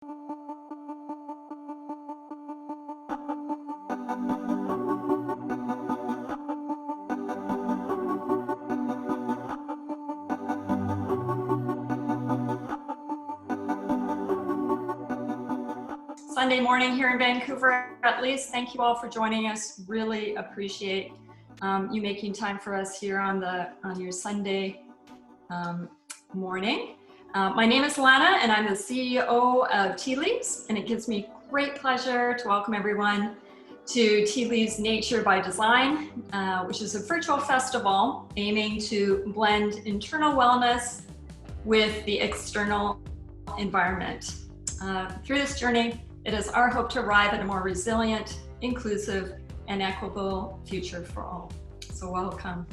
Sunday morning here in Vancouver, at least. Thank you all for joining us. Really appreciate you making time for us here on your Sunday morning. My name is Lana, and I'm the CEO of Tealeaves, and it gives me great pleasure to welcome everyone to Tealeaves Nature by Design, which is a virtual festival aiming to blend internal wellness with the external environment. Through this journey, it is our hope to arrive at a more resilient, inclusive, and equitable future for all. So welcome.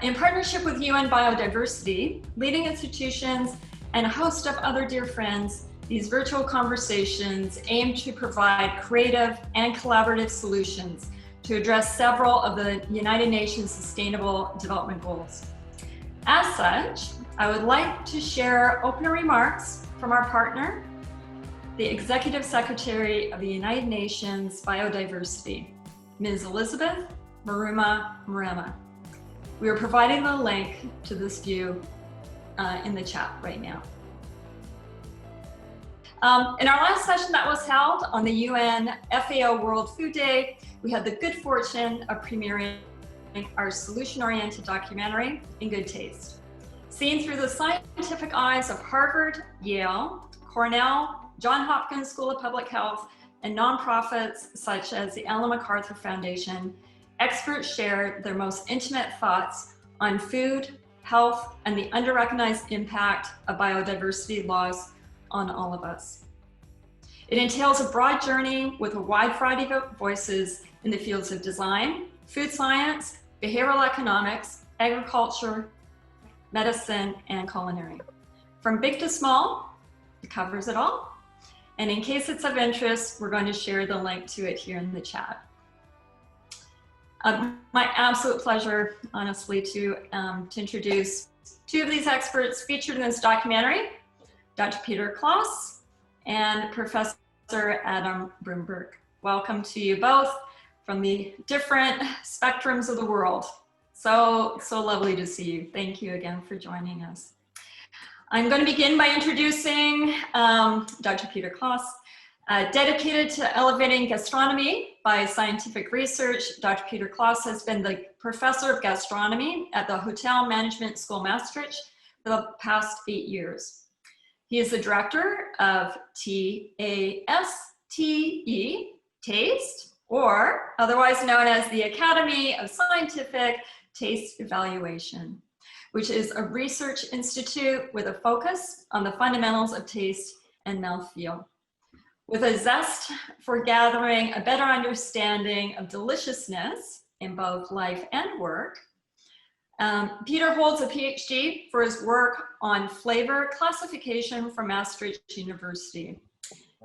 In partnership with UN Biodiversity, leading institutions, and a host of other dear friends, these virtual conversations aim to provide creative and collaborative solutions to address several of the United Nations Sustainable Development Goals. As such, I would like to share opening remarks from our partner, the Executive Secretary of the United Nations Biodiversity, Ms. Elizabeth Maruma. We are providing the link to this view in the chat right now. In our last session that was held on the UN FAO World Food Day, we had the good fortune of premiering our solution-oriented documentary, In Good Taste. Seen through the scientific eyes of Harvard, Yale, Cornell, Johns Hopkins School of Public Health, and nonprofits such as the Ellen MacArthur Foundation, experts shared their most intimate thoughts on food, health, and the under-recognized impact of biodiversity loss on all of us. It entails a broad journey with a wide variety of voices in the fields of design, food science, behavioral economics, agriculture, medicine, and culinary. From big to small, it covers it all. And in case it's of interest, we're going to share the link to it here in the chat. My absolute pleasure, honestly, to introduce two of these experts featured in this documentary, Dr. Peter Klaus and Professor Adam Brumberg. Welcome to you both from the different spectrums of the world. So lovely to see you. Thank you again for joining us. I'm going to begin by introducing Dr. Peter Klaus. Dedicated to elevating gastronomy by scientific research, Dr. Peter Klaus has been the professor of gastronomy at the Hotel Management School Maastricht for the past 8 years. He is the director of TASTE, TASTE, or otherwise known as the Academy of Scientific Taste Evaluation, which is a research institute with a focus on the fundamentals of taste and mouthfeel. With a zest for gathering a better understanding of deliciousness in both life and work, Peter holds a PhD for his work on flavor classification from Maastricht University.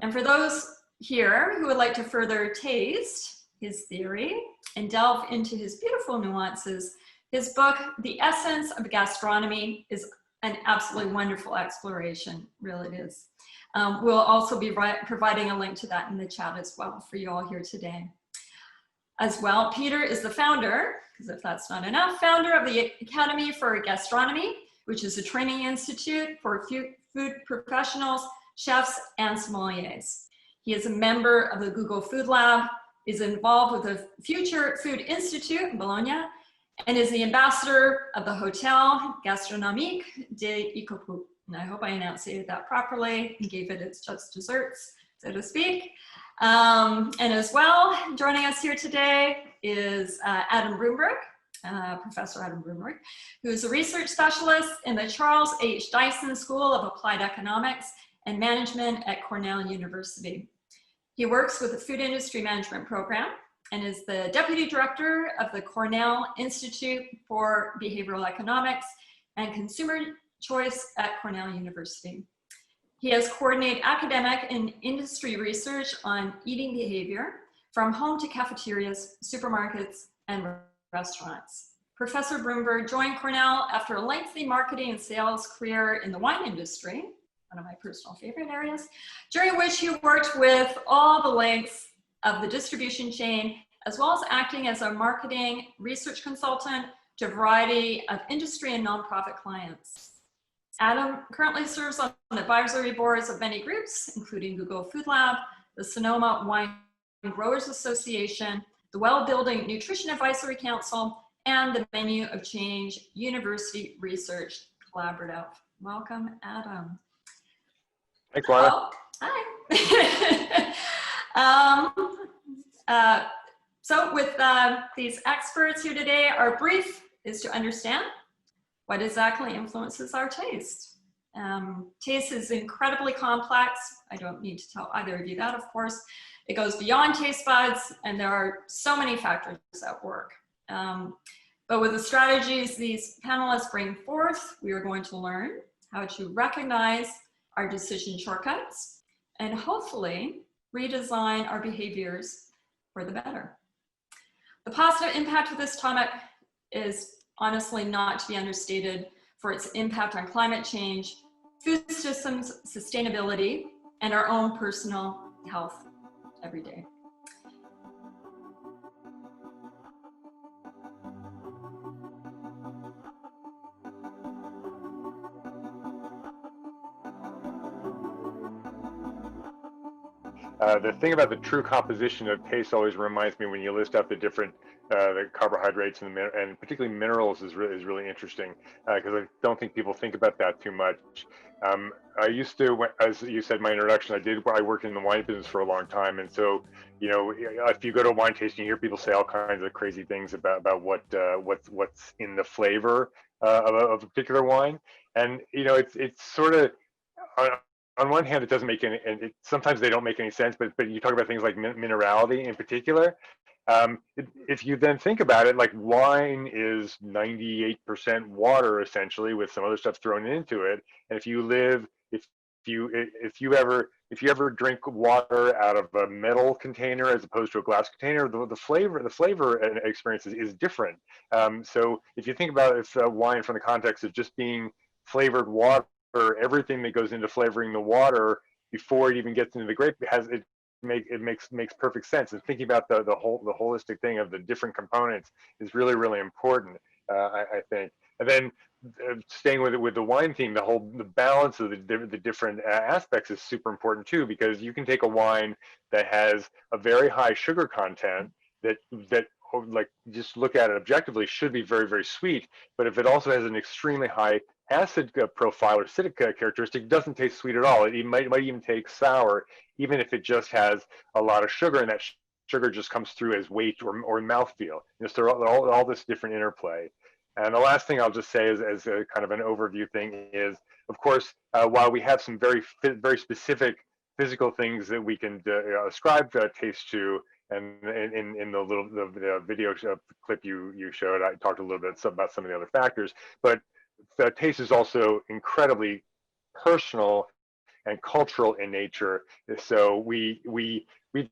And for those here who would like to further taste his theory and delve into his beautiful nuances, his book, The Essence of Gastronomy, is an absolutely wonderful exploration, really it is. We'll also be providing a link to that in the chat as well for you all here today. As well, Peter is the founder, because if that's not enough, founder of the Academy for Gastronomy, which is a training institute for food professionals, chefs, and sommeliers. He is a member of the Google Food Lab, is involved with the Future Food Institute in Bologna, and is the ambassador of the Hotel Gastronomique de Icopou. And I hope I enunciated that properly and gave it its just desserts, so to speak. And as well, joining us here today is Adam Brumberg, Professor Adam Brumberg, who is a research specialist in the Charles H. Dyson School of Applied Economics and Management at Cornell University. He works with the Food Industry Management Program and is the Deputy Director of the Cornell Institute for Behavioral Economics and Consumer Choice at Cornell University. He has coordinated academic and industry research on eating behavior from home to cafeterias, supermarkets, and restaurants. Professor Brumberg joined Cornell after a lengthy marketing and sales career in the wine industry one of my personal favorite areas, during which he worked with all the links of the distribution chain, as well as acting as a marketing research consultant to a variety of industry and nonprofit clients. Adam currently serves on advisory boards of many groups, including Google Food Lab, the Sonoma Wine Growers Association, the Well Building Nutrition Advisory Council, and the Menu of Change University Research Collaborative. Welcome, Adam. Thanks, Lana. Oh, hi. So with these experts here today, our brief is to understand what exactly influences our taste. Taste is incredibly complex. I don't need to tell either of you that, of course. It goes beyond taste buds, and there are so many factors at work. But with the strategies these panelists bring forth, we are going to learn how to recognize our decision shortcuts and hopefully redesign our behaviors for the better. The positive impact of this topic is honestly not to be understated for its impact on climate change, food systems sustainability, and our own personal health every day. The thing about the true composition of taste always reminds me when you list out the different the carbohydrates and particularly minerals is really interesting because I don't think people think about that too much. I used to, as you said in my introduction, I worked in the wine business for a long time, and so if you go to a wine tasting, you hear people say all kinds of crazy things about what's in the flavor of a particular wine, and it's sort of on one hand, it doesn't make any, and sometimes they don't make any sense, but you talk about things like minerality in particular. If you then think about it, like wine is 98% water essentially, with some other stuff thrown into it. And if you ever drink water out of a metal container as opposed to a glass container, the flavor experience is different. So if you think about wine from the context of just being flavored water, everything that goes into flavoring the water before it even gets into the grape makes perfect sense. And thinking about the holistic thing of the different components is really important, I think. And then staying with the wine theme, the balance of the different aspects is super important too, because you can take a wine that has a very high sugar content that like just look at it objectively should be very sweet, but if it also has an extremely high acid profile or acidic characteristic, it doesn't taste sweet at all. It might even taste sour, even if it just has a lot of sugar, and that sugar just comes through as weight or mouthfeel. So all this different interplay. And the last thing I'll just say as a kind of an overview thing is, of course, while we have some very specific physical things that we can ascribe taste to, and in the video clip you showed, I talked a little bit about some of the other factors, but the taste is also incredibly personal and cultural in nature. So we've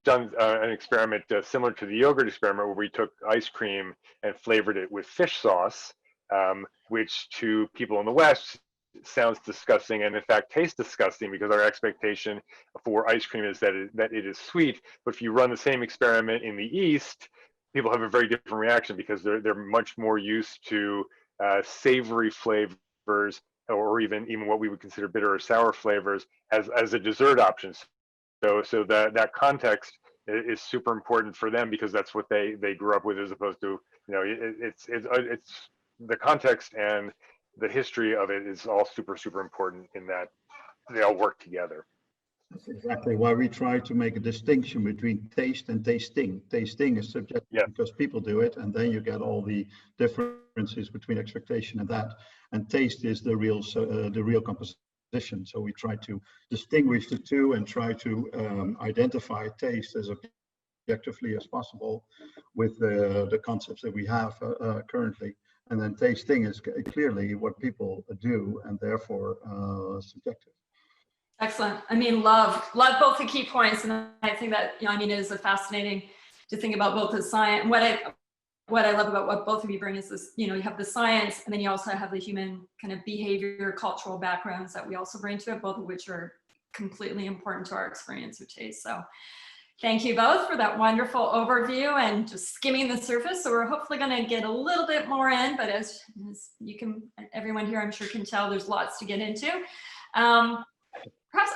done an experiment similar to the yogurt experiment, where we took ice cream and flavored it with fish sauce, which to people in the West sounds disgusting, and in fact tastes disgusting, because our expectation for ice cream is that it is sweet. But if you run the same experiment in the East, people have a very different reaction, because they're much more used to savory flavors, or even what we would consider bitter or sour flavors as a dessert option. So that context is super important for them, because that's what they grew up with, as opposed to it's the context and the history of it is all super important in that they all work together. That's exactly why we try to make a distinction between taste and tasting. Tasting is subjective, yeah, because people do it, and then you get all the differences between expectation and that. And taste is the real composition. So we try to distinguish the two and try to identify taste as objectively as possible with the concepts that we have currently. And then tasting is clearly what people do, and therefore subjective. Excellent. I mean, love both the key points, and I think that it is fascinating to think about both the science. what I love about what both of you bring is this, you have the science, and then you also have the human kind of behavior, cultural backgrounds that we also bring to it, both of which are completely important to our experience of taste. So thank you both for that wonderful overview and just skimming the surface. So we're hopefully going to get a little bit more in, but as you can, everyone here I'm sure can tell, there's lots to get into. Perhaps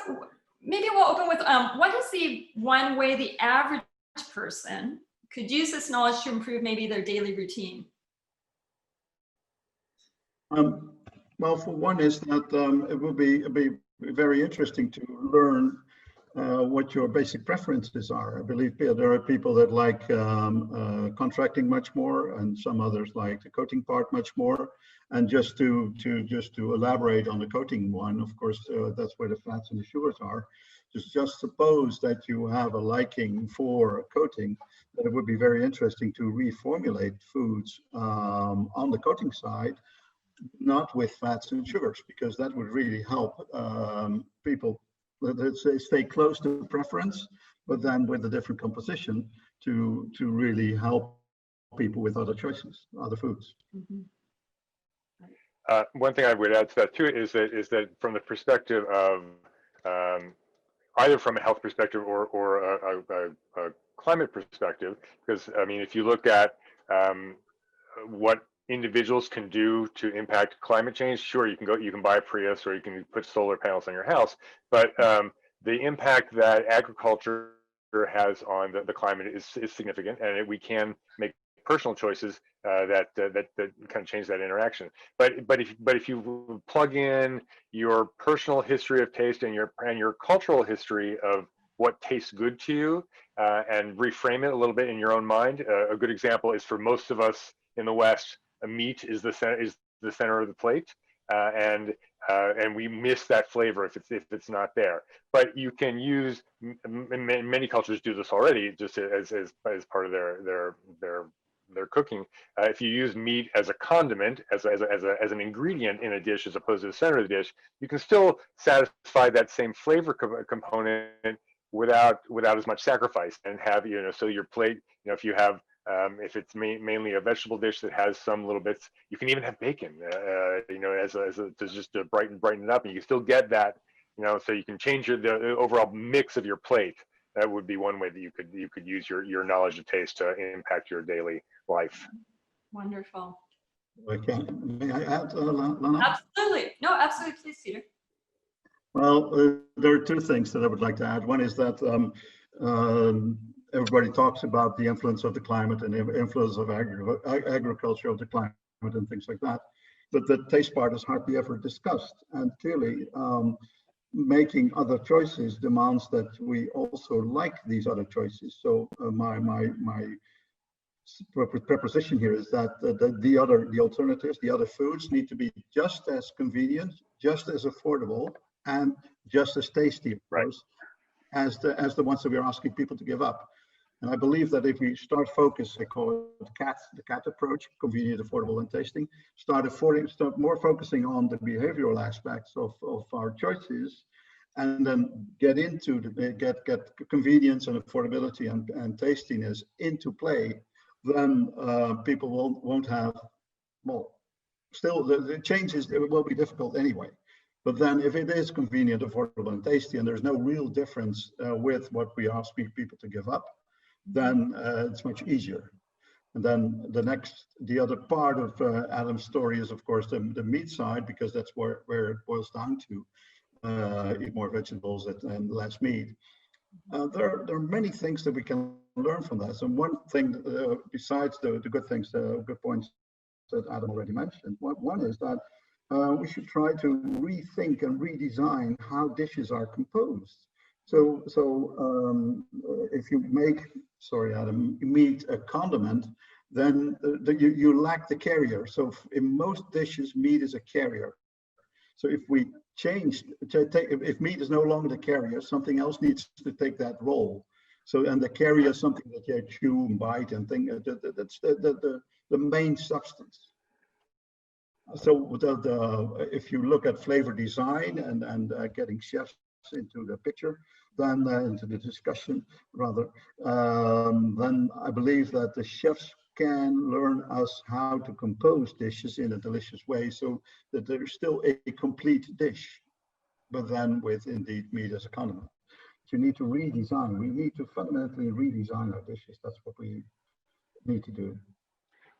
maybe we'll open with what is the one way the average person could use this knowledge to improve maybe their daily routine? Well, for one is that it will be very interesting to learn what your basic preferences are. I believe there are people that like contracting much more, and some others like the coating part much more. And just to elaborate on the coating one, of course, that's where the fats and the sugars are. Just suppose that you have a liking for coating, that it would be very interesting to reformulate foods on the coating side, not with fats and sugars, because that would really help people, let's say, stay close to preference, but then with a different composition to really help people with other choices, other foods. Mm-hmm. One thing I would add to that too is that from the perspective of either from a health perspective or a climate perspective, because I mean, if you look at what individuals can do to impact climate change, sure, you can buy a Prius or you can put solar panels on your house, but the impact that agriculture has on the climate is significant, and we can make personal choices that kind of change that interaction. But if you plug in your personal history of taste and your cultural history of what tastes good to you, and reframe it a little bit in your own mind, a good example is for most of us in the West, meat is the center of the plate, and we miss that flavor if it's not there. But you can use, many cultures do this already, just as part of their cooking. If you use meat as a condiment, as an ingredient in a dish as opposed to the center of the dish, you can still satisfy that same flavor component without as much sacrifice, and have, so your plate, if you have if it's mainly a vegetable dish that has some little bits, you can even have bacon, just to brighten it up, and you can still get that, so you can change the overall mix of your plate. That would be one way that you could use your knowledge of taste to impact your daily life. Wonderful. Okay. May I add, Lana? Absolutely. No, absolutely. Please, Peter. Well, there are two things that I would like to add. One is that everybody talks about the influence of the climate and the influence of agriculture of the climate and things like that, but the taste part is hardly ever discussed. And clearly, making other choices demands that we also like these other choices. So my preposition here is that the alternatives, the other foods, need to be just as convenient, just as affordable, and just as tasty, of course, as the ones that we're asking people to give up. And I believe that if we start focus, I call it the CAT approach, convenient, affordable, and tasting, start more focusing on the behavioral aspects of our choices, and then get convenience and affordability and tastiness into play, then people won't have, well, still the changes, it will be difficult anyway. But then if it is convenient, affordable, and tasty, and there's no real difference with what we ask people to give up, then it's much easier. And then the other part of Adam's story is, of course, the meat side, because that's where it boils down to. Eat more vegetables and less meat. There are many things that we can learn from that. And one thing, besides the good things, the good points that Adam already mentioned, one is that we should try to rethink and redesign how dishes are composed. So if you make, sorry, Adam, meat a condiment, then you lack the carrier. So in most dishes, meat is a carrier. So if we change, if meat is no longer the carrier, something else needs to take that role. So, and the carrier is something that you chew and bite and think, that's the main substance. So if you look at flavor design and getting chefs into the picture, then into the discussion rather, then I believe that the chefs can learn us how to compose dishes in a delicious way so that there's still a complete dish, but then with indeed meat as a condiment. So you need to redesign. We need to fundamentally redesign our dishes. That's what we need to do.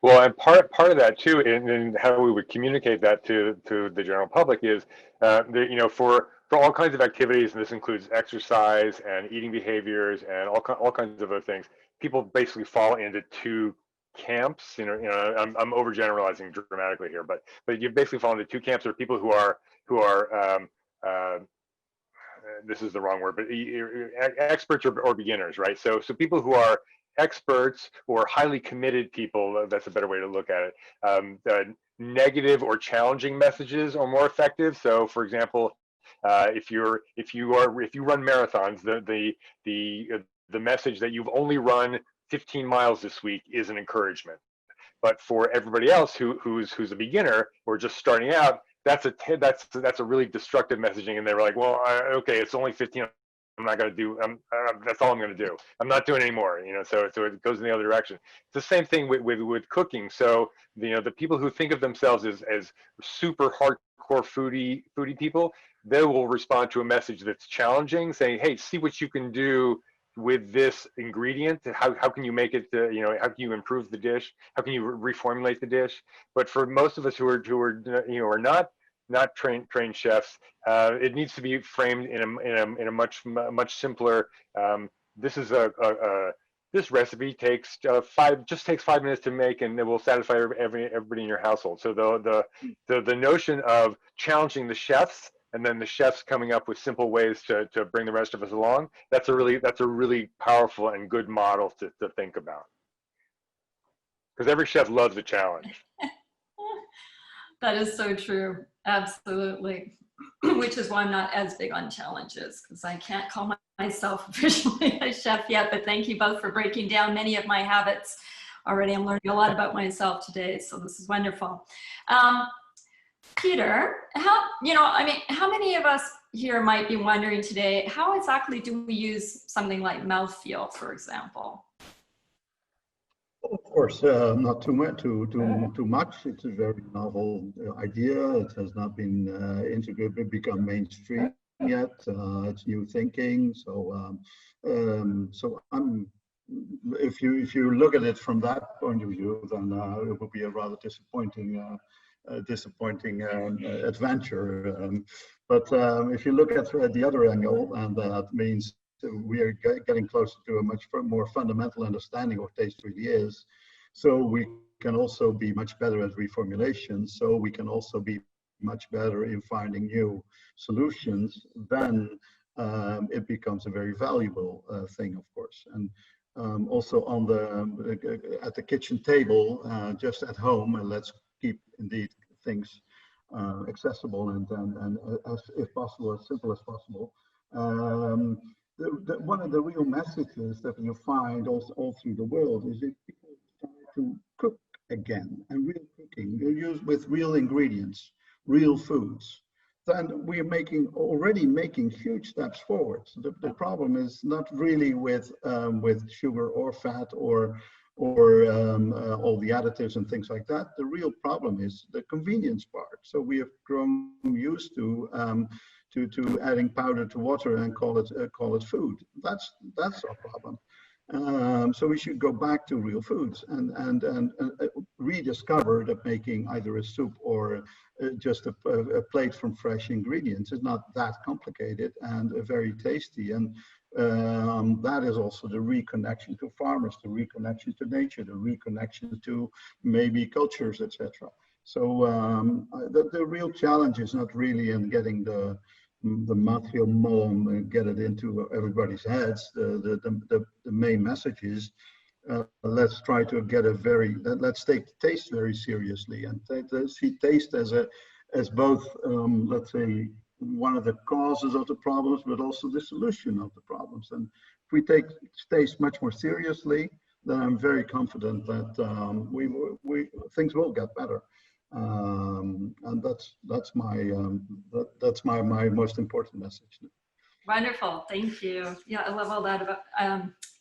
Well, and part of that too, and how we would communicate that to the general public is, you know, for all kinds of activities, and this includes exercise and eating behaviors and all kinds of other things. People basically fall into two camps. You know, I'm overgeneralizing dramatically here, but you basically fall into two camps. There are people who are this is the wrong word, but experts or beginners, right? So people who are experts or highly committed people, that's a better way to look at it. Negative or challenging messages are more effective. So for example, if you run marathons, the message that you've only run 15 miles this week is an encouragement. But for everybody else who's a beginner or just starting out, that's a really destructive messaging, and they were like, well, okay, it's only 15. I'm not going to do. That's all I'm going to do. I'm not doing anymore. You know, so it goes in the other direction. It's the same thing with cooking. So you know, the people who think of themselves as super hardcore foodie people, they will respond to a message that's challenging, saying, hey, see what you can do with this ingredient. How can you make it, you know, how can you improve the dish? How can you reformulate the dish? But for most of us who are you know, are not trained chefs, it needs to be framed in a much simpler. This is this recipe takes takes 5 minutes to make, and it will satisfy everybody in your household. So the notion of challenging the chefs, and then the chefs coming up with simple ways to bring the rest of us along, that's a really powerful and good model to think about. Because every chef loves a challenge. That is so true. Absolutely. Which is why I'm not as big on challenges, because I can't call myself officially a chef yet, but thank you both for breaking down many of my habits already. I'm learning a lot about myself today, so this is wonderful. Peter, how many of us here might be wondering today, how exactly do we use something like mouthfeel, for example? Of course, not too much. It's a very novel idea. It has not been integrated, become mainstream yet. It's new thinking. So, if you look at it from that point of view, then it will be a rather disappointing adventure. But if you look at the other angle, and that means we are getting closer to a much more fundamental understanding of what taste really is. So we can also be much better at reformulation. So we can also be much better in finding new solutions. Then it becomes a very valuable thing, of course. And also at the kitchen table, just at home, and let's keep indeed things accessible and as, if possible, as simple as possible. One of the real messages that you find all through the world is that people start to cook again, and real cooking, used with real ingredients, real foods. Then we are already making huge steps forward. So the problem is not really with sugar or fat or all the additives and things like that. The real problem is the convenience part. So we have grown used to adding powder to water and call it food. That's our problem. So we should go back to real foods and rediscover that making either a soup or just a plate from fresh ingredients is not that complicated and very tasty. And that is also the reconnection to farmers, the reconnection to nature, the reconnection to maybe cultures, etc. So the real challenge is not really in getting the mouthfeel mom and get it into everybody's heads. The main message is let's try to get let's take taste very seriously and see taste as both let's say one of the causes of the problems, but also the solution of the problems. And if we take taste much more seriously, then I'm very confident that things will get better. And that's my most important message. Wonderful, thank you. Yeah, I love all that about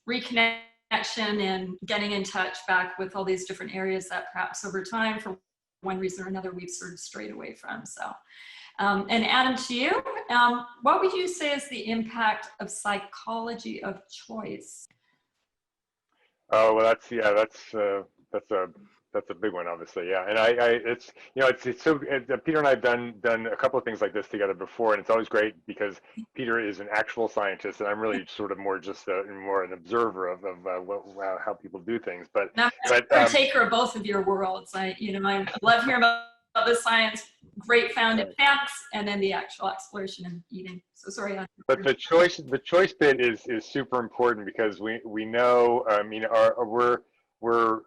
reconnecting connection and getting in touch back with all these different areas that perhaps over time, for one reason or another, we've sort of strayed away from. So, and Adam, to you, what would you say is the impact of psychology of choice? Oh, well, that's a big one, obviously. Yeah, and it's it's so Peter and I have done a couple of things like this together before, and it's always great because Peter is an actual scientist, and I'm really sort of more just more an observer of how people do things. But I'm a partaker of both of your worlds. I love hearing about the science, great founded facts, and then the actual exploration and eating. So sorry. But the choice bit is super important because we know we're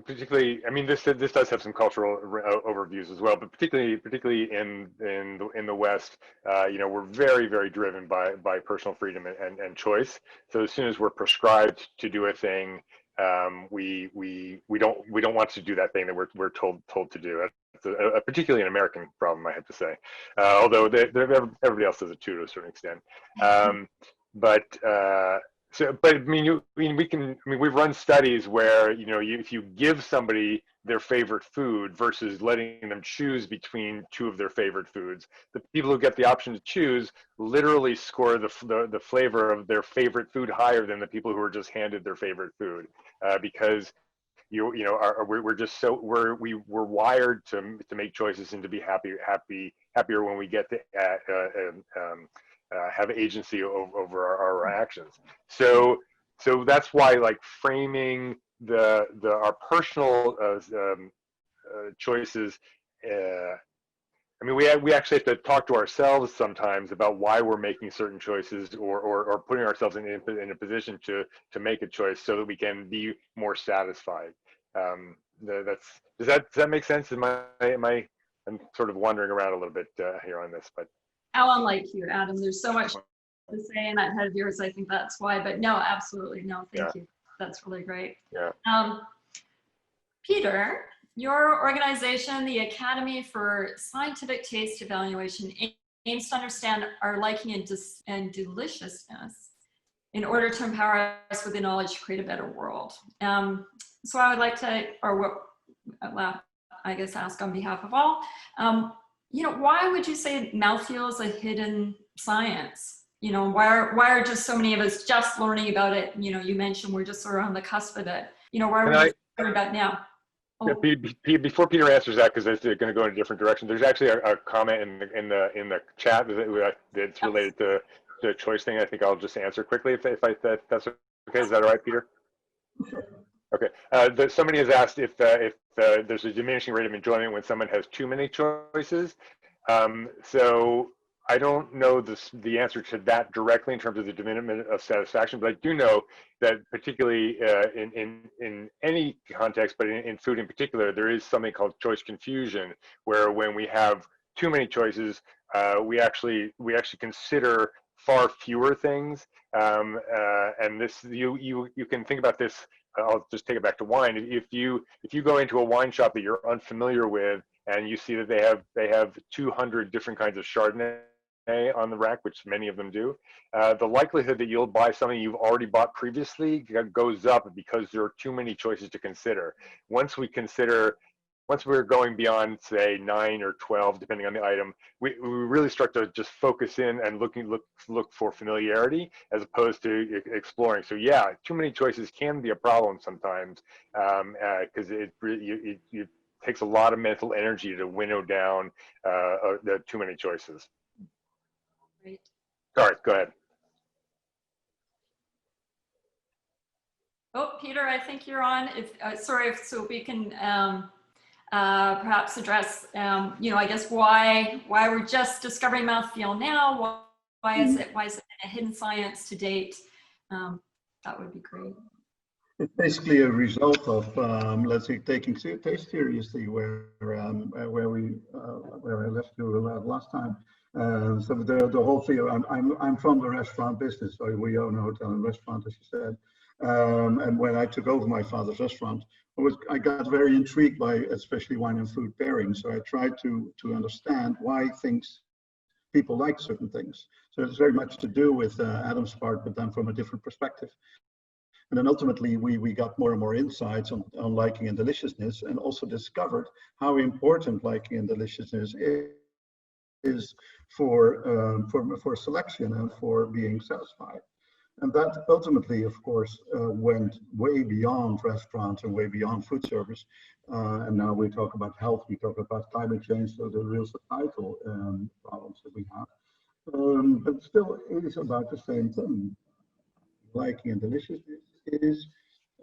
particularly, I mean, this does have some cultural overviews as well, but particularly in the West, we're very, very driven by personal freedom and choice. So as soon as we're prescribed to do a thing, we don't want to do that thing that we're told to do. It's a particularly an American problem, I have to say. Although everybody else does it too to a certain extent. But I mean, we've run studies where if you give somebody their favorite food versus letting them choose between two of their favorite foods, the people who get the option to choose literally score the flavor of their favorite food higher than the people who are just handed their favorite food, because we're just we're wired to make choices and to be happier when we get to have agency over our actions. So that's why, like, framing our personal choices. I mean, we actually have to talk to ourselves sometimes about why we're making certain choices, or putting ourselves in a position to make a choice so that we can be more satisfied. Does that make sense? I'm sort of wandering around a little bit here on this, but. How unlike you, Adam. There's so much to say in that head of yours. I think that's why. But no, absolutely no. Thank you. That's really great. Yeah. Peter, your organization, the Academy for Scientific Taste Evaluation, aims to understand our liking and deliciousness in order to empower us with the knowledge to create a better world. So I would like to, I guess, ask on behalf of all. Why would you say mouthfeel is a hidden science? Why are just so many of us just learning about it? You mentioned we're just sort of on the cusp of it. Why are we just learning about it now? Oh. Yeah, before Peter answers that, because they're going to go in a different direction, there's actually a comment in the chat that's related to the choice thing. I think I'll just answer quickly if that's okay. Is that all right, Peter? Okay. Somebody has asked if there's a diminishing rate of enjoyment when someone has too many choices. So I don't know the answer to that directly in terms of the diminishment of satisfaction, but I do know that particularly in any context, but in food in particular, there is something called choice confusion, where when we have too many choices, we actually consider far fewer things. And this you can think about this. I'll just take it back to wine. If you go into a wine shop that you're unfamiliar with, and you see that they have 200 different kinds of Chardonnay on the rack, which many of them do, the likelihood that you'll buy something you've already bought previously goes up because there are too many choices to consider. Once we're going beyond, say, 9 or 12, depending on the item, we really start to just focus in and look for familiarity as opposed to exploring. So yeah, too many choices can be a problem sometimes, because it takes a lot of mental energy to winnow down the too many choices. Great. Sorry, go ahead. Oh, Peter, I think you're on. So we can perhaps address, I guess why we're just discovering mouthfeel now. Why is it a hidden science to date? That would be great. It's basically a result of, let's say, taking taste seriously, where I left you last time. So the whole thing. I'm from the restaurant business, so we own a hotel and restaurant, as you said. And when I took over my father's restaurant, I got very intrigued by especially wine and food pairing. So I tried to understand why people like certain things. So it's very much to do with Adam's part, but then from a different perspective. And then ultimately we got more and more insights on liking and deliciousness, and also discovered how important liking and deliciousness is for selection and for being satisfied. And that ultimately, of course, went way beyond restaurants and way beyond food service. And now we talk about health, we talk about climate change, so the real societal problems that we have. But still, it is about the same thing. Liking and deliciousness is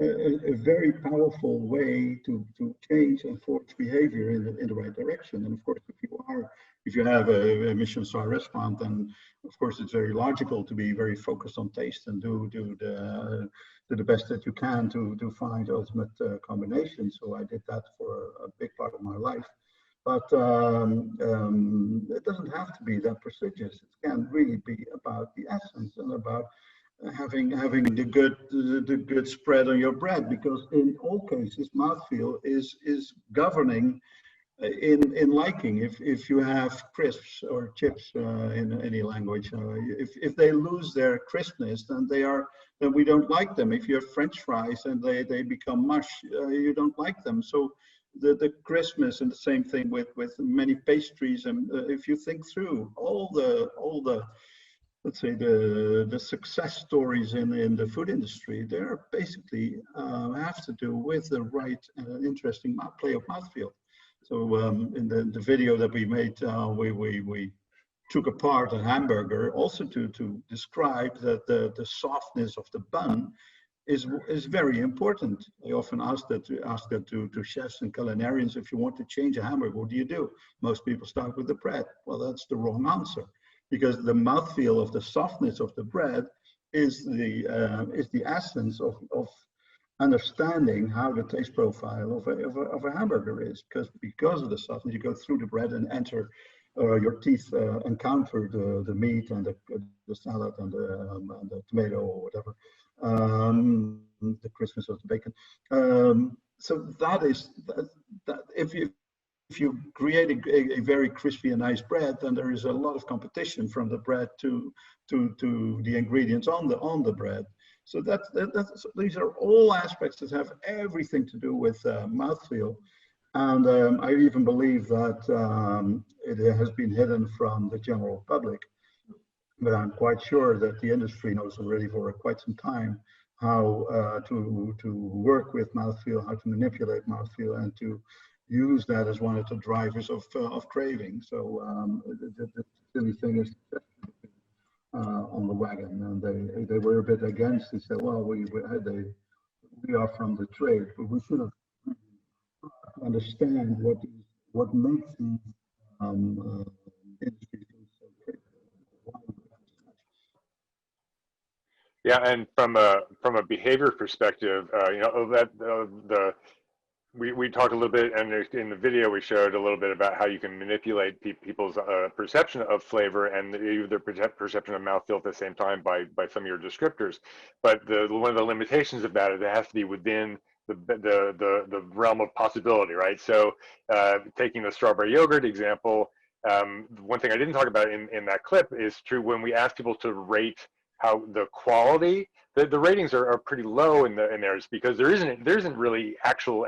a very powerful way to change and forge behavior in the right direction. And of course, if you have a Michelin star restaurant, then of course it's very logical to be very focused on taste and do the best that you can to find ultimate combination. So I did that for a big part of my life. But it doesn't have to be that prestigious. It can really be about the essence and about having the good spread on your bread, because in all cases mouthfeel is governing in liking. If you have crisps or chips in any language, if they lose their crispness, then we don't like them. If you have French fries and they become mush, you don't like them. So the crispness, and the same thing with many pastries. And if you think through all the let's say the success stories in the food industry, they're basically have to do with the right interesting play of mouthfeel. So in the video that we made, we took apart a hamburger also to describe that the softness of the bun is very important. I often ask that to chefs and culinarians: if you want to change a hamburger, what do you do? Most people start with the bread. Well, that's the wrong answer, because the mouthfeel of the softness of the bread is the essence of understanding how the taste profile of a hamburger is. Because of the softness, you go through the bread and enter your teeth encounter the meat and the salad and the tomato or whatever, the crispness of the bacon. So that is that if you create a very crispy and nice bread, then there is a lot of competition from the bread to the ingredients on the bread. So these are all aspects that have everything to do with mouthfeel. And I even believe that it has been hidden from the general public, but I'm quite sure that the industry knows already for quite some time how to work with mouthfeel, how to manipulate mouthfeel, and to use that as one of the drivers of craving. So the silly thing is on the wagon, and they were a bit against. They said, well, we are from the trade, but we should have understand what makes these industries so critical. Yeah, and from a behavior perspective, we talked a little bit, and in the video we showed a little bit about how you can manipulate people's perception of flavor and their perception of mouthfeel at the same time by some of your descriptors. But one of the limitations of that is it has to be within the realm of possibility, right? So taking the strawberry yogurt example, one thing I didn't talk about in that clip is true when we ask people to rate how the quality, the ratings are pretty low in theirs, because there isn't really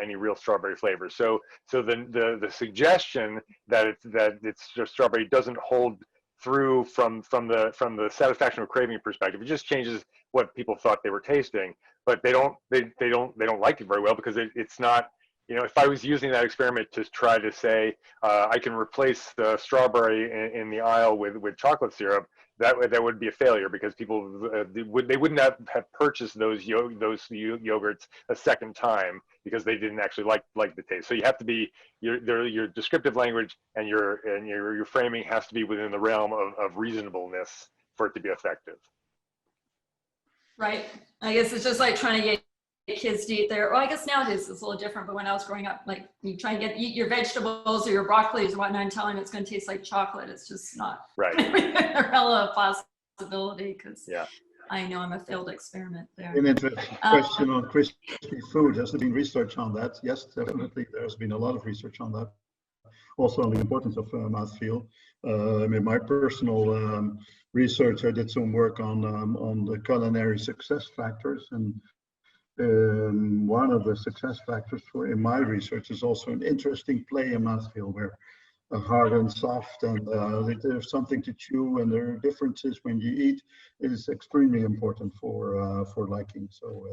any real strawberry flavor. So the suggestion that it's just strawberry doesn't hold through from the satisfaction of craving perspective. It just changes what people thought they were tasting, but they don't like it very well, because it's not. If I was using that experiment to try to say I can replace the strawberry in the aisle with chocolate syrup, that would be a failure, because people they wouldn't have purchased those yogurts a second time, because they didn't actually like the taste. So you have to be your descriptive language and your framing has to be within the realm of reasonableness for it to be effective. Right. I guess it's just like trying to get kids to eat well, I guess nowadays it's a little different, but when I was growing up, like you try and eat your vegetables or your broccoli or whatnot and telling them it's going to taste like chocolate. It's just not right. a relative possibility, because yeah. I know I'm a failed experiment there. An interesting question on crispy food. Has there been research on that? Yes, definitely. There's been a lot of research on that. Also on the importance of mouthfeel. In my personal research, I did some work on the culinary success factors, and one of the success factors in my research is also an interesting play in mouthfeel where hard and soft and there's something to chew and there are differences when you eat is extremely important for liking. So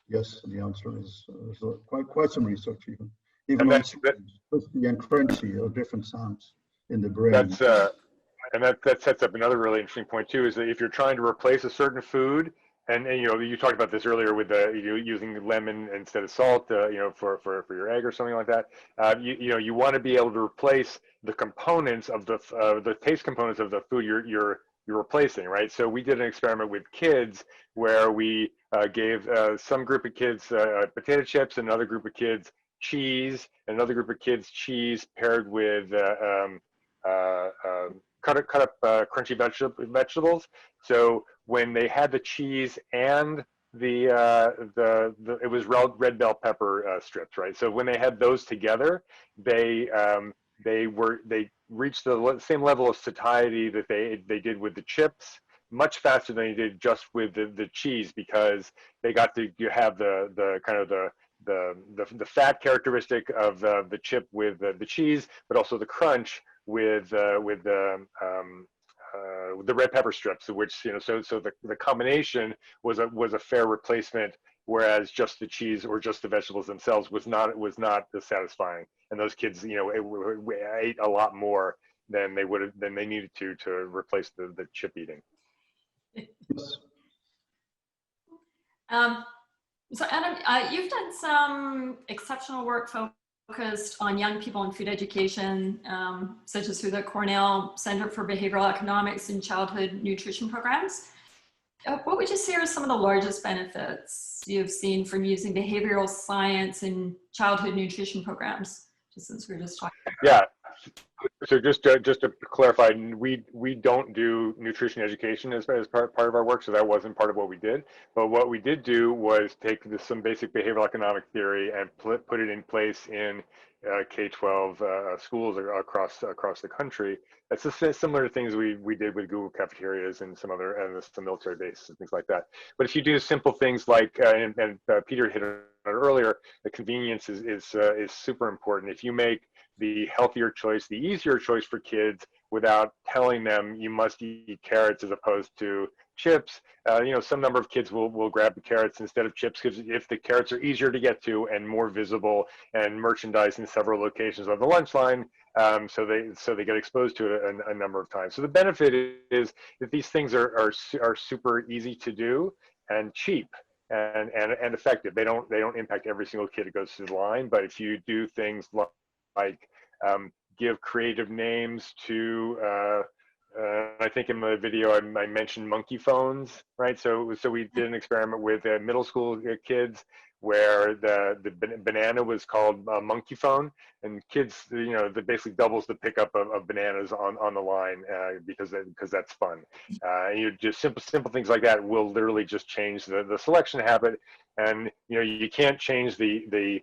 yes, the answer is quite some research even on crispy and crunchy or different sounds in the brain. That's and that sets up another really interesting point too, is that if you're trying to replace a certain food, and you know, you talked about this earlier with using lemon instead of salt, you know, for your egg or something like that. You know, you want to be able to replace the components of the taste components of the food you're replacing, right? So we did an experiment with kids where we gave some group of kids potato chips, another group of kids cheese, another group of kids cheese paired with cut up crunchy vegetables. So when they had the cheese and it was red bell pepper strips, right? So when they had those together, they reached the same level of satiety that they did with the chips, much faster than they did just with the cheese, because they got to have the kind of the fat characteristic of the chip with the cheese, but also the crunch with the red pepper strips, which, you know, so the combination was a fair replacement, whereas just the cheese or just the vegetables themselves was not as satisfying. And those kids, you know, ate a lot more than they needed to replace the chip eating. So Adam, you've done some exceptional work focused on young people in food education, such as through the Cornell Center for Behavioral Economics and Childhood Nutrition Programs. What would you say are some of the largest benefits you've seen from using behavioral science in childhood nutrition programs, just since we were just talking? Yeah. So just to clarify, we don't do nutrition education as part of our work, so that wasn't part of what we did. But what we did do was take some basic behavioral economic theory and put it in place in K-12 schools across the country. It's similar to things we did with Google cafeterias and some military bases and things like that. But if you do simple things like, and Peter hit on it earlier, the convenience is super important. If you make the healthier choice, the easier choice for kids, without telling them you must eat carrots as opposed to chips, you know, some number of kids will grab the carrots instead of chips, because if the carrots are easier to get to and more visible and merchandised in several locations on the lunch line, so they get exposed to it a number of times. So the benefit is that these things are super easy to do and cheap and effective. They don't impact every single kid that goes through the line, but if you do things like give creative names to, I think in the video I mentioned monkey phones, right? So we did an experiment with middle school kids where the banana was called a monkey phone, and kids, you know, that basically doubles the pickup of bananas on the line because that's fun. You just simple things like that will literally just change the selection habit, and you know, you can't change the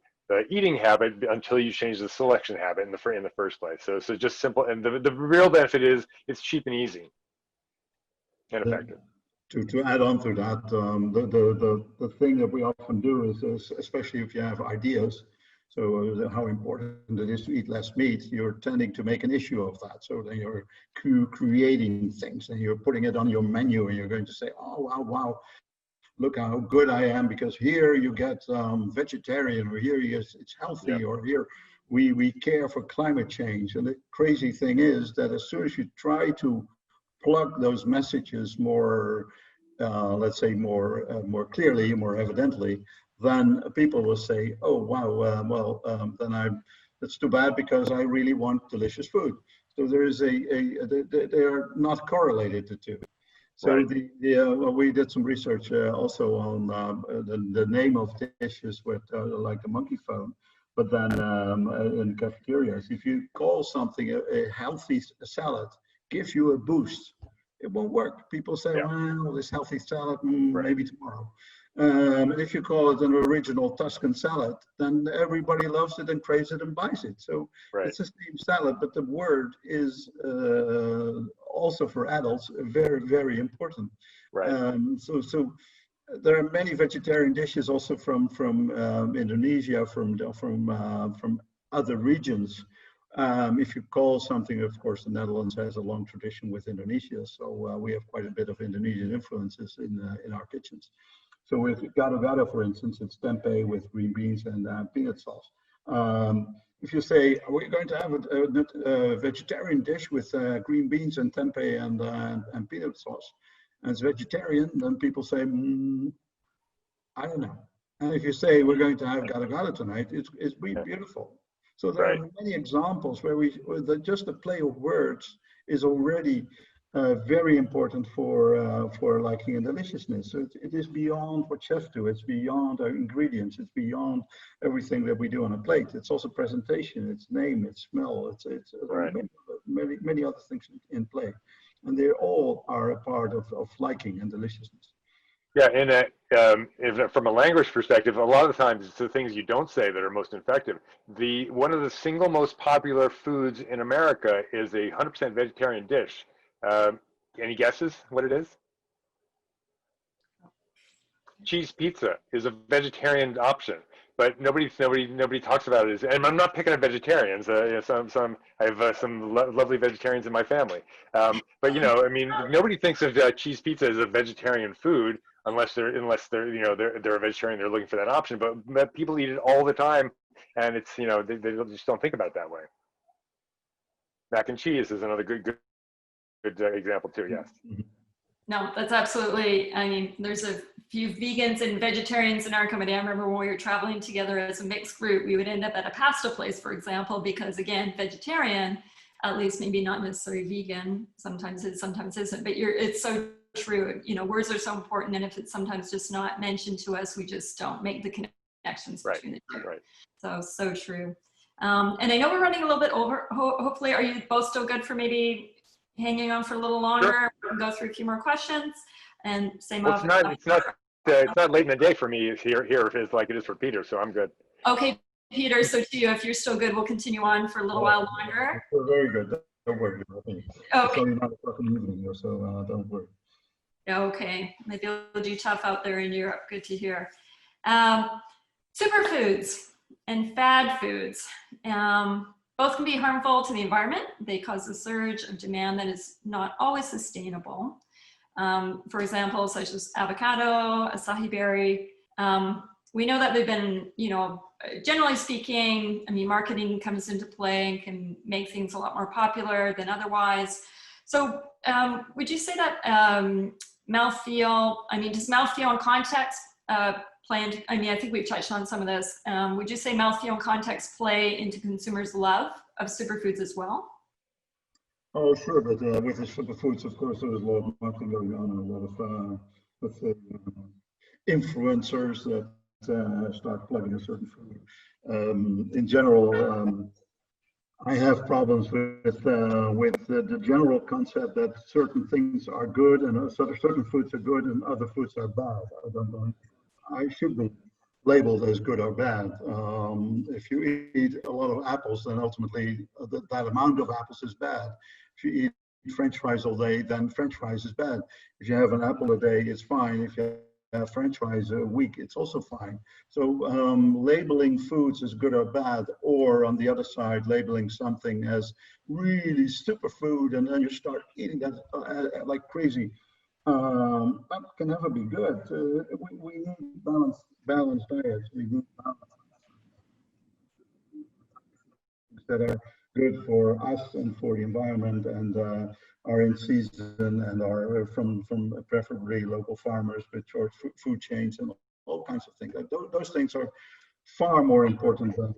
eating habit until you change the selection habit in the first place. So just simple, and the real benefit is it's cheap and easy and effective. To add on to that, the thing that we often do is especially if you have ideas, so how important it is to eat less meat, you're tending to make an issue of that. So then you're creating things and you're putting it on your menu and you're going to say, oh, wow, look how good I am, because here you get vegetarian, or here it's healthy, yeah. Or here we care for climate change. And the crazy thing is that as soon as you try to plug those messages more, let's say more clearly, more evidently, then people will say, oh wow, then it's too bad because I really want delicious food. So there is they are not correlated, the two. So right. We did some research also on the name of dishes with like the monkey phone, but then in cafeterias, if you call something a healthy salad, gives you a boost, it won't work. People say, yeah. Well, this healthy salad, right. Maybe tomorrow. And if you call it an original Tuscan salad, then everybody loves it and craves it and buys it. So right. It's the same salad, but the word is also for adults very, very important. Right. So there are many vegetarian dishes also from Indonesia, from other regions. If you call something, of course, the Netherlands has a long tradition with Indonesia, so we have quite a bit of Indonesian influences in our kitchens. So with gado-gado, for instance, it's tempeh with green beans and peanut sauce. If you say, we're going to have a vegetarian dish with green beans and tempeh and peanut sauce, and it's vegetarian, then people say, I don't know. And if you say we're going to have gado-gado tonight, it's beautiful. So there are many examples where just the play of words is already very important for liking and deliciousness. So it is beyond what chefs do. It's beyond our ingredients. It's beyond everything that we do on a plate. It's also presentation. It's name. It's smell. It's many other things in play, and they all are a part of liking and deliciousness. Yeah, and from a language perspective, a lot of the times it's the things you don't say that are most effective. One of the single most popular foods in America is a 100% vegetarian dish. Any guesses what it is? Cheese pizza is a vegetarian option, but nobody talks about it. And I'm not picking on vegetarians. I have some lovely vegetarians in my family. But I mean, nobody thinks of cheese pizza as a vegetarian food unless they're a vegetarian. They're looking for that option. But people eat it all the time, and it's they just don't think about it that way. Mac and cheese is another good example too. Yes. No, that's absolutely, I mean, there's a few vegans and vegetarians in our company. I remember when we were traveling together as a mixed group, we would end up at a pasta place, for example, because again, vegetarian, at least maybe not necessarily vegan, sometimes is, sometimes isn't, but it's so true. Words are so important, and if it's sometimes just not mentioned to us, we just don't make the connections between the two. Right. So true. And I know we're running a little bit over. Hopefully, are you both still good for maybe hanging on for a little longer? Sure. We can go through a few more questions, and same. Well, it's not late in the day for me here it's like it is for Peter, so I'm good. Okay, Peter. So to you, if you're still good, we'll continue on for a little while longer. We're very good. Don't worry. Okay. It's only 9 o'clock in the evening here, so don't worry. Okay, maybe it'll do tough out there in Europe. Good to hear. Superfoods and fad foods. Both can be harmful to the environment. They cause a surge of demand that is not always sustainable. For example, such as avocado, acai berry. We know that they've been, generally speaking, I mean, marketing comes into play and can make things a lot more popular than otherwise. So would you say that mouthfeel, I mean, does mouthfeel and context I mean, I think we've touched on some of this. Would you say mouthfeel and context play into consumers' love of superfoods as well? Oh, sure, but with the superfoods, of course, there's a lot of marketing going on, a lot of influencers that start plugging a certain food. In general, I have problems with the general concept that certain things are good and certain foods are good and other foods are bad. I don't know. I should be labeled as good or bad. If you eat a lot of apples, then ultimately that amount of apples is bad. If you eat French fries all day, then French fries is bad. If you have an apple a day, it's fine. If you have French fries a week, it's also fine. So labeling foods as good or bad, or on the other side, labeling something as really superfood, and then you start eating that like crazy. That can never be good. We need balanced diets. We need that are good for us and for the environment, and are in season and are from preferably local farmers with short food chains and all kinds of things. Like those things are far more important than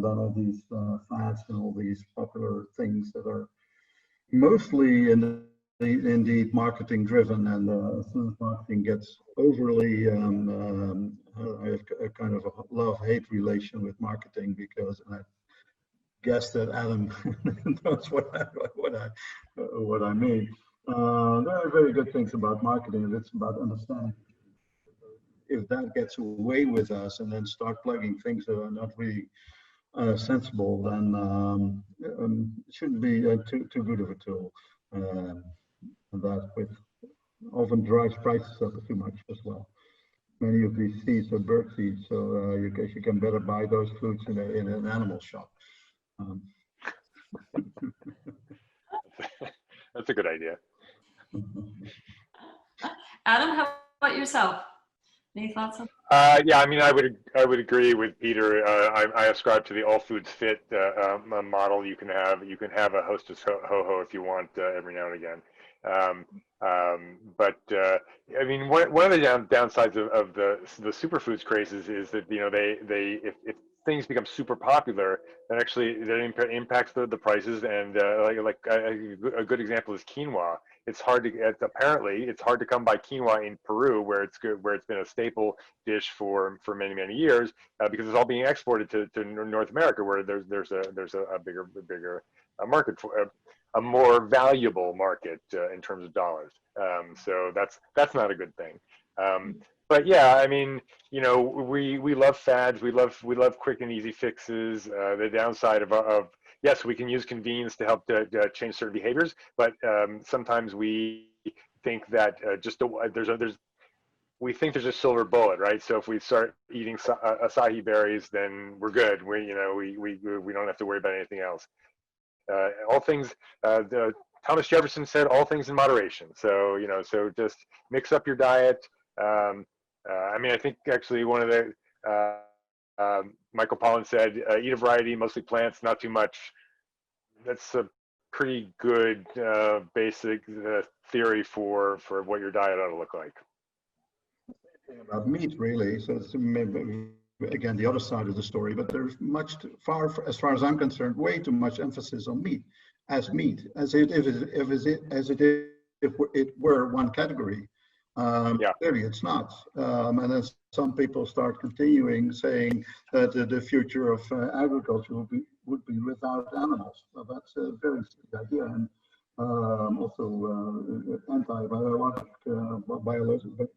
all these fads and all these popular things that are mostly indeed marketing driven, and as soon as marketing gets overly I have a kind of a love-hate relation with marketing, because I guess that Adam knows what I mean. There are very good things about marketing, and it's about understanding. If that gets away with us and then start plugging things that are not really sensible, then it shouldn't be too good of a tool. And that often drives prices up too much as well. many of these seeds are bird seeds, so you can better buy those fruits in an animal shop. That's a good idea. Adam, how about yourself? Any thoughts on? Yeah, I mean, I would agree with Peter. I ascribe to the all foods fit model. You can have a hostess ho-ho if you want every now and again. But I mean, one of the downsides of the superfoods craze is that if things become super popular, then actually that impacts the prices. And a good example is quinoa. Apparently it's hard to come by quinoa in Peru, where it's been a staple dish for many years, because it's all being exported to North America, where there's a bigger market for a more valuable market in terms of dollars. So that's not a good thing. But yeah, I mean, we love fads. We love quick and easy fixes. The downside of yes, we can use convenience to help to change certain behaviors, but sometimes we think that we think there's a silver bullet, right? So if we start eating acai berries, then we're good. We don't have to worry about anything else. All things. Thomas Jefferson said, "All things in moderation." So so just mix up your diet. I mean, I think actually one of the Michael Pollan said, "Eat a variety, mostly plants, not too much." That's a pretty good basic theory for what your diet ought to look like. About meat, really. So it's maybe, again, the other side of the story, but there's as far as I'm concerned, way too much emphasis on meat, as if it were one category. Yeah. Clearly it's not. And then some people start continuing saying that the future of agriculture would be without animals. So that's a very silly idea, and also anti-biologic biological.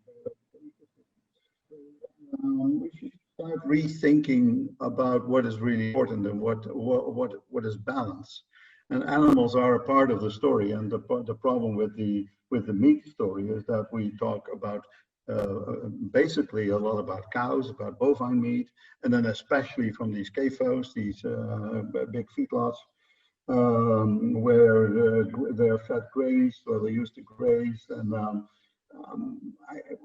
We should start rethinking about what is really important and what is balance. And animals are a part of the story. And the problem with the meat story is that we talk about basically a lot about cows, about bovine meat, and then especially from these CAFOs, these big feedlots, where they're fed graze, or they used to graze. And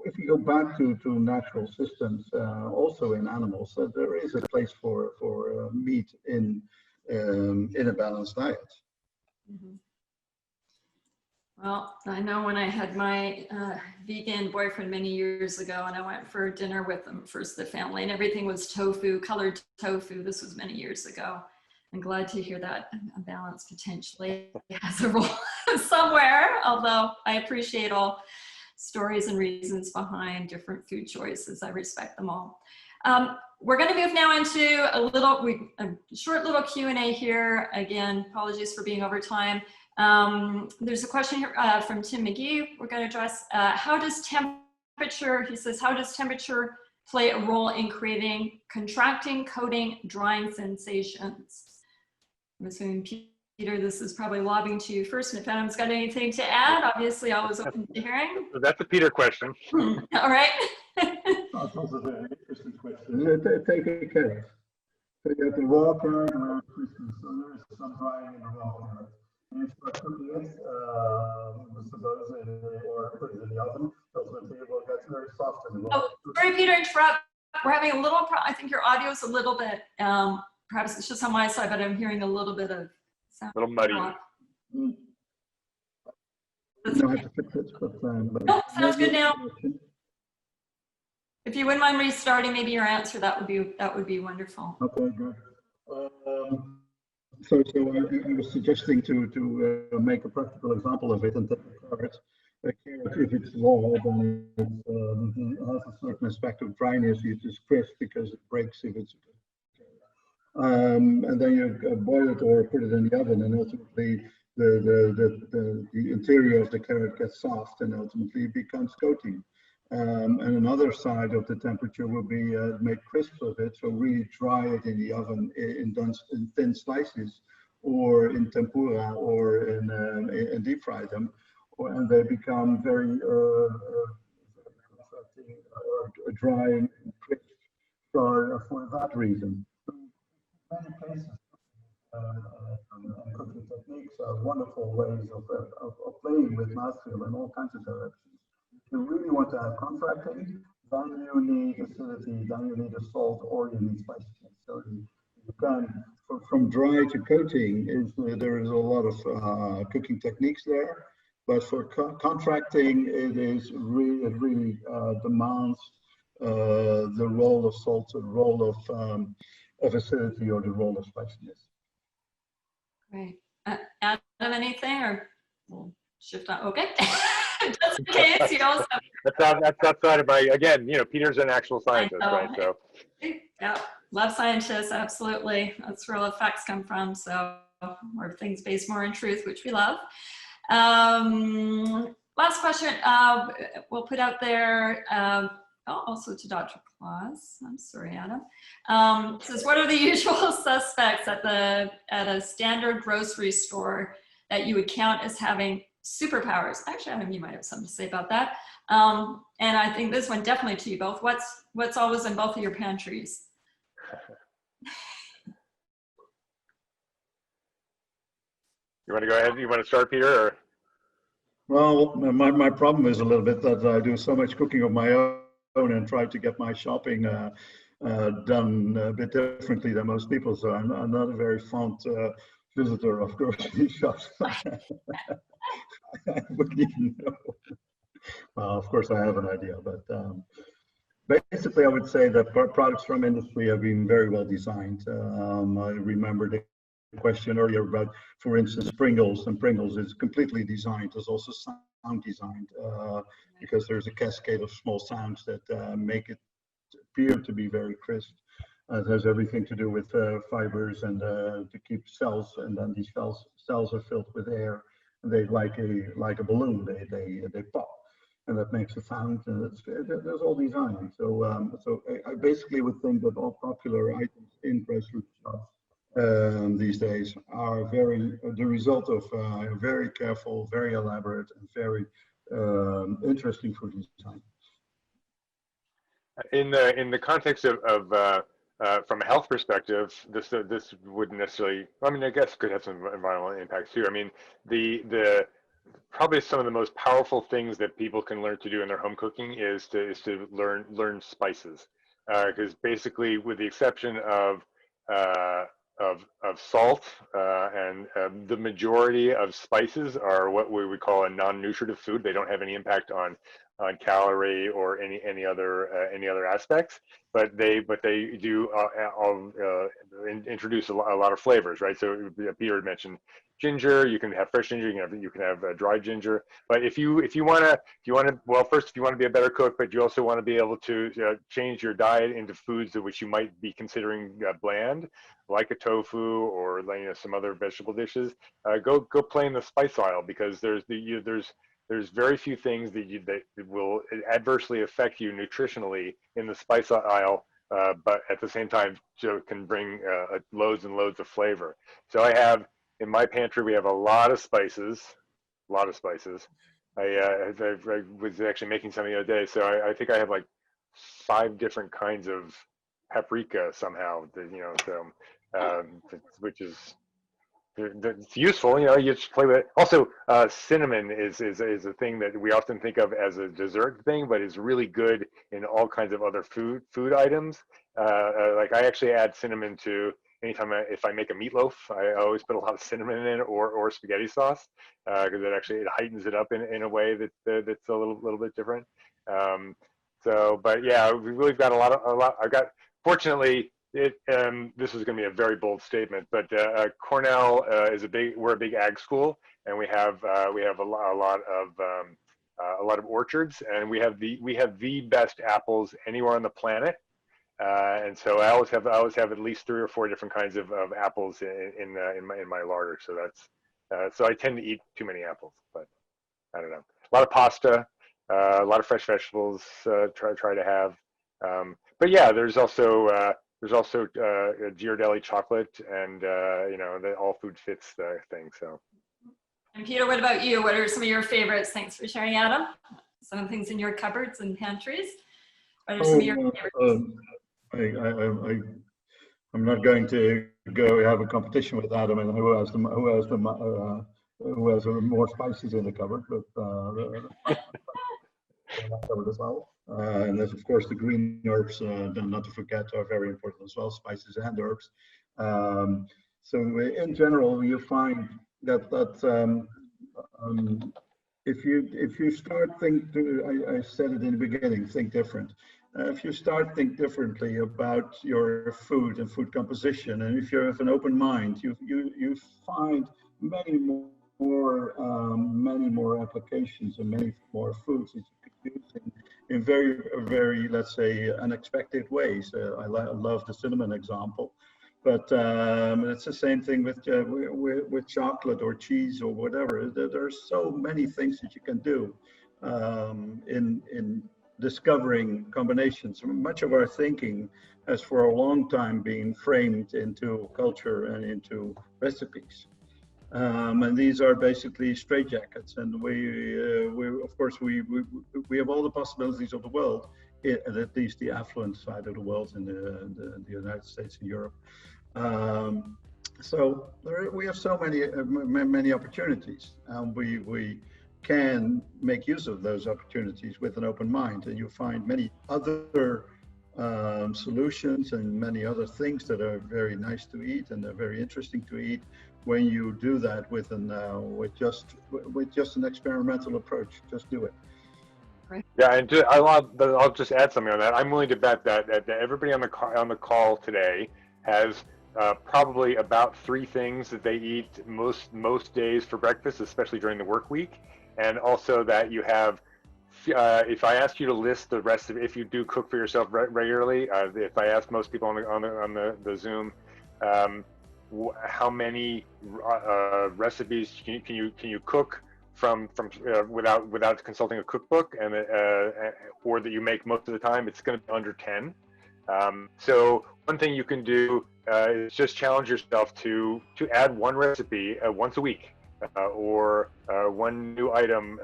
if you go back to natural systems, also in animals, there is a place for meat in a balanced diet. Mm-hmm. Well, I know when I had my vegan boyfriend many years ago, and I went for dinner with him, first the family, and everything was tofu, colored tofu. This was many years ago. I'm glad to hear that a balance potentially has a role somewhere, although I appreciate all stories and reasons behind different food choices. I respect them all. We're going to move now into a short little Q&A here. Again, apologies for being over time. There's a question here from Tim McGee. We're going to address how does temperature, he says, how does temperature play a role in creating contracting, coating, drying sensations? I'm assuming, Peter, this is probably lobbing to you first, and if Adam's got anything to add, obviously I was open to hearing. That's a Peter question. All right. That's also a very interesting question. Take a carrot. So you have the raw carrot around Christmas, so there's some drying in the raw carrot. And you start cooking it, suppose, or put it in the oven. Ultimately, it will get very soft in the raw. Oh, sorry, Peter, interrupt. We're having a little I think your audio is a little bit, perhaps it's just on my side, but I'm hearing a little bit of sound. A little muddy. No, I have to fix it, but no, sounds good now. If you wouldn't mind restarting, maybe your answer, that would be wonderful. Okay, good. So I was suggesting to make a practical example of it and take a carrot. A carrot, if it's raw, then it has a certain aspect of dryness. It is crisp because it breaks if it's. And then you boil it or put it in the oven, and ultimately the interior of the carrot gets soft, and ultimately it becomes coating. And another side of the temperature will be make crisps of it, so really dry it in the oven in thin slices, or in tempura, or in deep fry them, and they become very or dry and crisp for that reason. Many cases, cooking techniques are wonderful ways of playing with mouthfeel in all kinds of directions. If you really want to have contracting, then you need acidity, then you need a salt, or you need spiciness. So you can, from dry to coating, there is a lot of cooking techniques there. But for contracting, it really demands the role of salt, the role of acidity, or the role of spiciness. Great. Adam, anything, or we'll shift on? Okay. Just in case, you also. That's outside of my, again, you know, Peter's an actual scientist, right? So. Yeah, love scientists, absolutely. That's where all the facts come from. So, or things based more in truth, which we love. Last question we'll put out there, also to Dr. Claus. I'm sorry, Adam. Says, what are the usual suspects at a standard grocery store that you would count as having superpowers? Actually, Adam, you might have something to say about that. And I think this one definitely to you both. What's always in both of your pantries? You want to go ahead? You want to start, Peter? Or? Well, my problem is a little bit that I do so much cooking of my own and try to get my shopping done a bit differently than most people. So I'm not a very fond visitor of grocery shops. I wouldn't even know. Well, of course, I have an idea, but basically, I would say that products from industry have been very well designed. I remember the question earlier about, for instance, Pringles, and Pringles is completely designed. There's also sound designed because there's a cascade of small sounds that make it appear to be very crisp. It has everything to do with fibers and to keep cells, and then these cells are filled with air, and they like a balloon. They pop, and that makes a sound. And there's all design. So so I basically would think that all popular items in grocery shops these days are the result of very careful, very elaborate, and very interesting food design. In the context of from a health perspective, this wouldn't necessarily. I mean, I guess it could have some environmental impacts too. I mean, the probably some of the most powerful things that people can learn to do in their home cooking is to learn spices, because basically, with the exception of salt and the majority of spices are what we would call a non-nutritive food. They don't have any impact on calorie or any other aspects, but they do introduce a lot of flavors, right? So Peter had mentioned ginger. You can have fresh ginger. You can have dried ginger. But if you want to, well, first, if you want to be a better cook, but you also want to be able to change your diet into foods which you might be considering bland, like a tofu or some other vegetable dishes, go play in the spice aisle, because there's very few things that will adversely affect you nutritionally in the spice aisle, but at the same time can bring loads and loads of flavor. So in my pantry, we have a lot of spices, I was actually making some the other day, so I think I have like 5 different kinds of paprika somehow, which is, it's useful, you just play with it. Also, cinnamon is a thing that we often think of as a dessert thing, but is really good in all kinds of other food items. Like I actually add cinnamon to anytime if I make a meatloaf, I always put a lot of cinnamon in it, or spaghetti sauce, because it heightens it up in a way that's a little bit different. But yeah, we've got a lot. I've got, fortunately, this is going to be a very bold statement, but Cornell we're a big ag school, and we have a lot of orchards, and we have the best apples anywhere on the planet. And so I always have at least 3 or 4 different kinds of apples in my larder. So that's so I tend to eat too many apples, but I don't know. A lot of pasta, a lot of fresh vegetables. Try to have. But yeah, there's also Ghirardelli chocolate, and the all food fits thing. So. And Peter, what about you? What are some of your favorites? Thanks for sharing, Adam. Some of the things in your cupboards and pantries. What are some of your favorites? I'm not going to go have a competition with Adam and who has more spices in the cupboard, but covered as well. And there's of course the green herbs, not to forget, are very important as well, spices and herbs. So in general, you find that if you start I said it in the beginning, think different. If you start think differently about your food and food composition, and if you have an open mind, you find many more applications and many more foods that you could use in very, let's say, unexpected ways. I love the cinnamon example, but it's the same thing with chocolate or cheese or whatever. There are so many things that you can do in discovering combinations. Much of our thinking has for a long time been framed into culture and into recipes. And these are basically straitjackets, and we of course we have all the possibilities of the world, at least the affluent side of the world in the United States and Europe. So we have so many opportunities, and we can make use of those opportunities with an open mind, and you find many other solutions and many other things that are very nice to eat and are very interesting to eat when you do that with just an experimental approach. Just do it. Yeah, and I'll just add something on that. I'm willing to bet that everybody on the call today has probably about 3 things that they eat most days for breakfast, especially during the work week, and also that you have. If I ask you to list the rest of, if you do cook for yourself regularly, if I ask most people on the Zoom, how many recipes can you cook from without consulting a cookbook, and or that you make most of the time, it's going to be under 10. So one thing you can do is just challenge yourself to add one recipe once a week, or one new item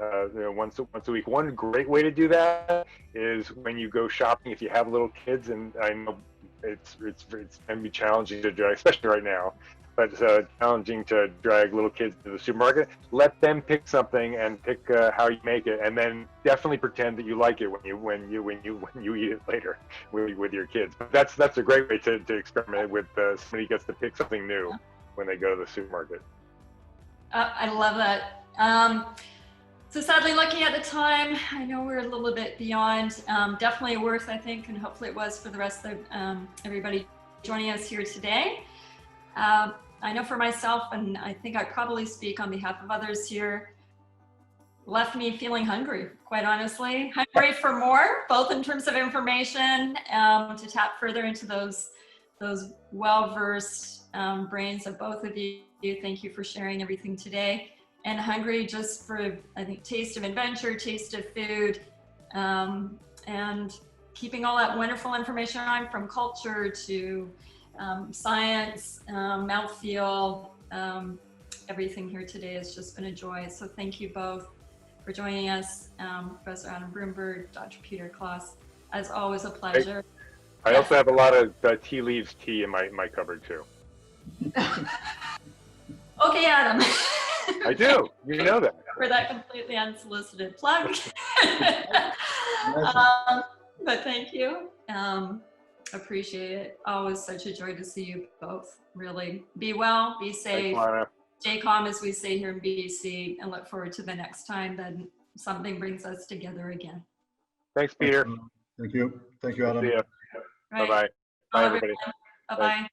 once a week. One great way to do that is when you go shopping. If you have little kids, and I know it's can be challenging to drag, especially right now, but it's challenging to drag little kids to the supermarket. Let them pick something and pick how you make it, and then definitely pretend that you like it when you eat it later with your kids. But that's a great way to experiment with. Somebody gets to pick something new when they go to the supermarket. I love that. So sadly, looking at the time, I know we're a little bit beyond. Definitely worth, I think, and hopefully it was for the rest of everybody joining us here today. I know for myself, and I think I probably speak on behalf of others here, left me feeling hungry, quite honestly. Hungry for more, both in terms of information, to tap further into those well-versed brains of both of you. Thank you for sharing everything today. And hungry just for, I think, taste of adventure, taste of food, and keeping all that wonderful information on, from culture to science, mouthfeel. Everything here today has just been a joy. So thank you both for joining us, Professor Adam Brumberg, Dr. Peter Klaas. As always, a pleasure. I also have a lot of Tealeaves tea in my cupboard too. Okay, Adam. I do. You know that. For that completely unsolicited plug. But thank you. Appreciate it. Always such a joy to see you both. Really. Be well, be safe. Thanks, stay calm, as we say here in BC, and look forward to the next time that something brings us together again. Thanks, Peter. Thank you. Thank you, Adam. See ya. Right. Bye-bye. Bye, everybody. Bye-bye.